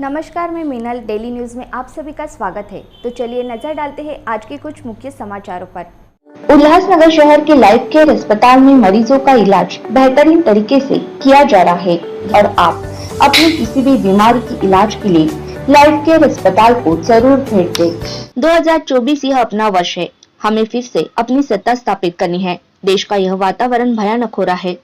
नमस्कार, मैं Meenal. Daily news में आप सभी का स्वागत है। तो चलिए नजर डालते हैं आज के कुछ मुख्य समाचारों पर। उल्लासनगर शहर के लाइफ केयर अस्पताल में मरीजों का इलाज बेहतरीन तरीके से किया जा रहा है और आप अपनी किसी भी बीमारी की इलाज के लिए लाइफ केयर अस्पताल को जरूर भेंट दें। 2024 यह अपना वर्ष है। हमें फिर से अपनी सत्ता स्थापित करनी है। देश का यह वातावरण भयानक हो रहा है।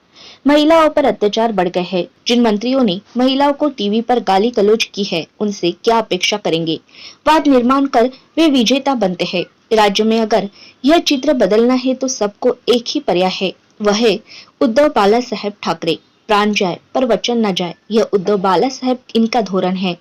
महिलाओं पर अत्याचार बढ़ गए हैं। जिन मंत्रियों ने महिलाओं को टीवी पर गाली गलौज की है, उनसे क्या अपेक्षा करेंगे? वाद निर्माण कर वे विजेता बनते हैं। राज्य में अगर यह चित्र बदलना है तो सबको एक ही पर्याय है, वह है उद्धव बाला साहेब ठाकरे। प्राण जाए पर वचन न जाए, यह उद्धव बाला साहेब इनका धोरण है,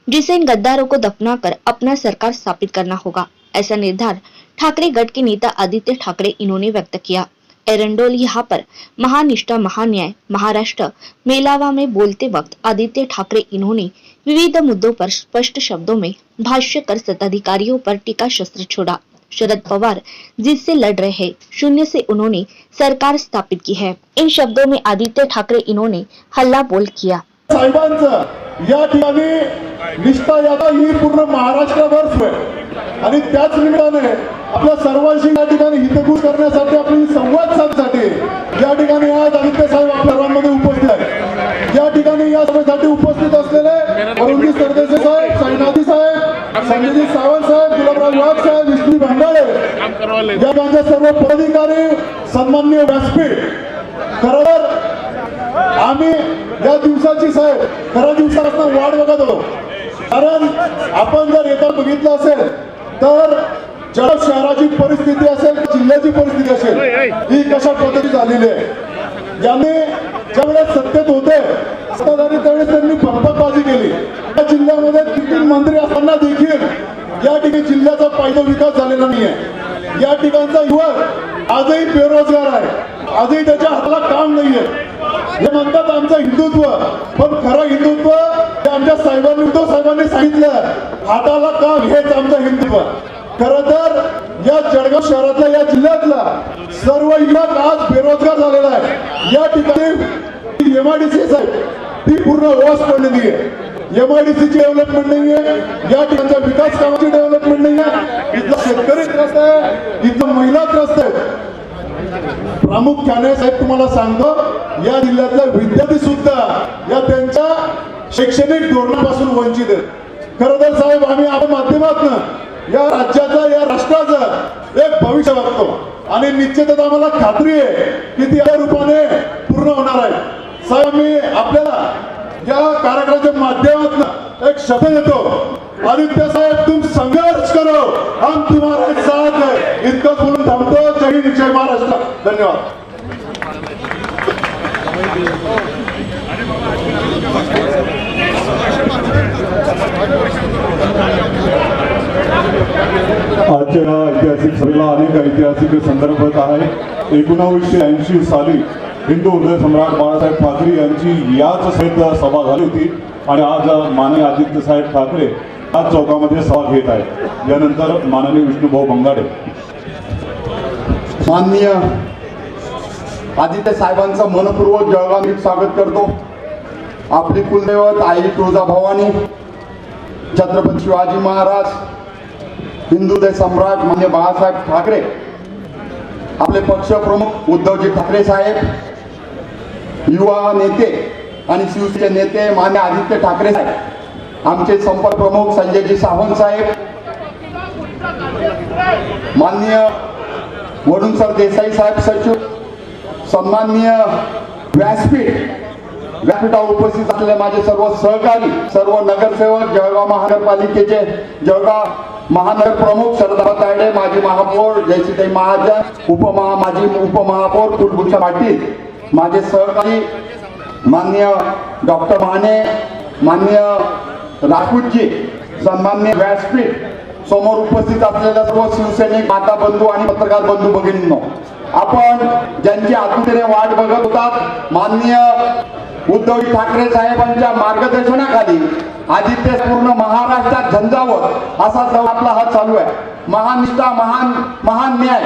जिसे इन गद्दारों को दफना कर अपना सरकार स्थापित करना होगा। ऐसा निर्धार ठाकरे गढ़ के नेता आदित्य ठाकरे इन्होंने व्यक्त किया। एरंडोल यहाँ पर महानिष्ठा महान्याय महाराष्ट्र मेलावा में बोलते वक्त आदित्य ठाकरे इन्होंने विविध मुद्दों पर स्पष्ट शब्दों में भाष्य कर सत्ताधिकारियों पर टीका शस्त्र छोड़ा। शरद पवार जिससे लड़ रहे हैं, शून्य से उन्होंने सरकार स्थापित की है। इन शब्दों में आदित्य ठाकरे इन्होंने हल्ला बोल किया। साहेबांचं या ठिकाणी निष्ठा यादा ही पूर्ण महाराष्ट्रभर सुरू आहे आणि त्याच निमित्ताने आपल्या सर्वांशी या ठिकाणी हितगुज करण्यासाठी आपली संवाद साधण्यासाठी या ठिकाणी आज आदित्य साहेब आपल्या राममध्ये उपस्थित आहेत। या ठिकाणी या सभेसाठी उपस्थित असलेले अरुणजी सरदेसाई साहेब, साईनाथजी साहेब, संजयजी सावंत साहेब, गुलाबराव वाघ साहेब, विष्णू भांडाळे या ठिकाणचे सर्व पदाधिकारी, सन्माननीय व्यासपीठ, खरं आम्ही या दिवसाची साहेब खऱ्या दिवसापासून वाट बघत होतो। कारण आपण जर येता बघितलं असेल तर जळगाव शहराची परिस्थिती असेल, जिल्ह्याची परिस्थिती असेल, ही कशा पद्धती झालेली आहे। ज्यांनी ज्यावेळेस सत्तेत होते सत्ताधारी त्यावेळेस त्यांनी बंपरबाजी केली। या जिल्ह्यामध्ये 3 मंत्री असताना देखील या ठिकाणी जिल्ह्याचा पायदा विकास झालेला नाहीये। या ठिकाणचा युवक आजही बेरोजगार आहे, आजही त्याच्या हाताला काम नाहीये। हे म्हणतात आमचं हिंदुत्व, पण खरं हिंदुत्व हे आमच्या साहेबांनी, उद्धव साहेबांनी सांगितलं, हाताला काम हेच आमचं हिंदुत्व। खरं तर या जळगाव शहरातला, या जिल्ह्यातला सर्व युवक आज बेरोजगार झालेला आहे। या ठिकाणी एमआयडीसी साहेब ती पूर्ण ओस पडलेली आहे। एमआयडीसीची डेव्हलपमेंट नाहीये, या ठिकाणच्या विकास कामाची डेव्हलपमेंट नाहीये। इथला शेतकरी त्रस्त आहे, इथला महिला त्रस्त आहे। प्रामुख्याने साहेब तुम्हाला सांगतो, या जिल्ह्यातल्या विद्यार्थी सुद्धा या त्यांच्या शैक्षणिक धोरणापासून वंचित आहेत। खरं तर साहेब आम्ही आपल्या माध्यमातून या राज्याचा, या राष्ट्राचं एक भविष्य बघतो आणि निश्चितच आम्हाला खात्री आहे की ती या रूपाने पूर्ण होणार आहे। साहेब मी आपल्याला या कार्यक्रमाच्या माध्यमातून एक शब्द देतो, आदित्य साहेब तुम संघर्ष करो, हम तुम्हारे साथ है। इतकं बोलून थांबतो। जय हिंद, जय महाराष्ट्र। धन्यवाद। आजच्या ऐतिहासिक सभेला अनेक ऐतिहासिक संदर्भ आहे। 1980 साली हिंदू हृदय सम्राट बाळासाहेब ठाकरे यांची याच सभेत सभा झाली होती आणि आज माननीय आदित्य साहेब ठाकरे आज चौकामध्ये सभा घेत आहेत। यानंतर माननीय विष्णुभाऊ बंगाडे। माननीय आदित्य साहेबांचं मनपूर्वक जळगावात स्वागत करतो। आपली कुलदैवत आई तुळजाभवानी, छत्रपती शिवाजी महाराज, हिंदू हृदय सम्राट माननीय बाळासाहेब ठाकरे, आपले पक्ष प्रमुख उद्धवजी ठाकरे साहेब, युवा नेते आणि शिवसेने नेते मान्य आदित्य ठाकरे साहेब, आमचे संपर्क प्रमुख संजयजी सावंत साहेब, माननीय वरुण सरदेसाई साहेब सचिव, सन्माननीय व्यासपीठावर उपस्थित असलेले माझे सर्व सहकारी, सर्व नगरसेवक, जळगाव महानगरपालिकेचे जळगाव महानगर प्रमुख शरदबा तायडे, माजी महापौर जयसीताई महाजन, माजी उपमहापौर कुलभूषण पाटील, माझे सहकारी माननीय डॉक्टर माने, माननीय राजपूतजी, सन्माननीय व्यासपीठ, समोर उपस्थित असलेल्या सर्व शिवसैनिक माता बंधू आणि पत्रकार बंधू भगिनींनो, आपण ज्यांची आतुरतेने वाट बघत होतात, माननीय उद्धव ठाकरे साहेबांच्या मार्गदर्शनाखाली आदित्य पूर्ण महाराष्ट्रात झंझावत असा आपला हा चालू आहे। महानिष्ठा महान न्याय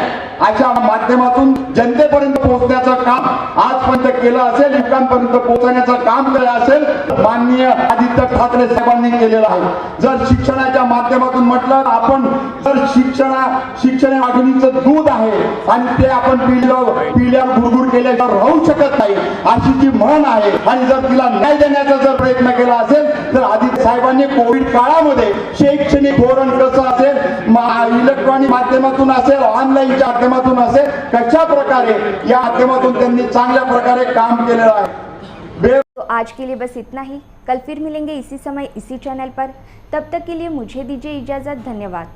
अशा माध्यमातून जनतेपर्यंत पोहोचण्याचं काम आजपर्यंत केलं असेल, युवकांपर्यंत पोहोचण्याचं काम केलं असेल माननीय आदित्य ठाकरे साहेबांनी केलेलं आहे. जर शिक्षणाच्या माध्यमातून म्हटलं आपण जर शिक्षण अग्नीचं दूध आहे आणि ते आपण पिल्यावर गुडगुड केल्याशिवाय राहू शकत नाही अशी जी म्हण आहे आणि जर तिला न्याय देण्याचा जर प्रयत्न केला असेल तर आदित्य साहेबांनी कोविड काळामध्ये शैक्षणिक धोरण कसं असेल, इलेक्ट्रॉनिक माध्यमातून असेल, ऑनलाईनच्या माध्यमातून असेल, कशा प्रकारे या माध्यमातून त्यांनी चांगल्या प्रकारे काम केलेलं आहे. तो आज के लिए बस इतना ही. कल फिर मिलेंगे इसी समय इसी चैनल पर. तब तक के लिए मुझे दीजिए इजाज़त. धन्यवाद.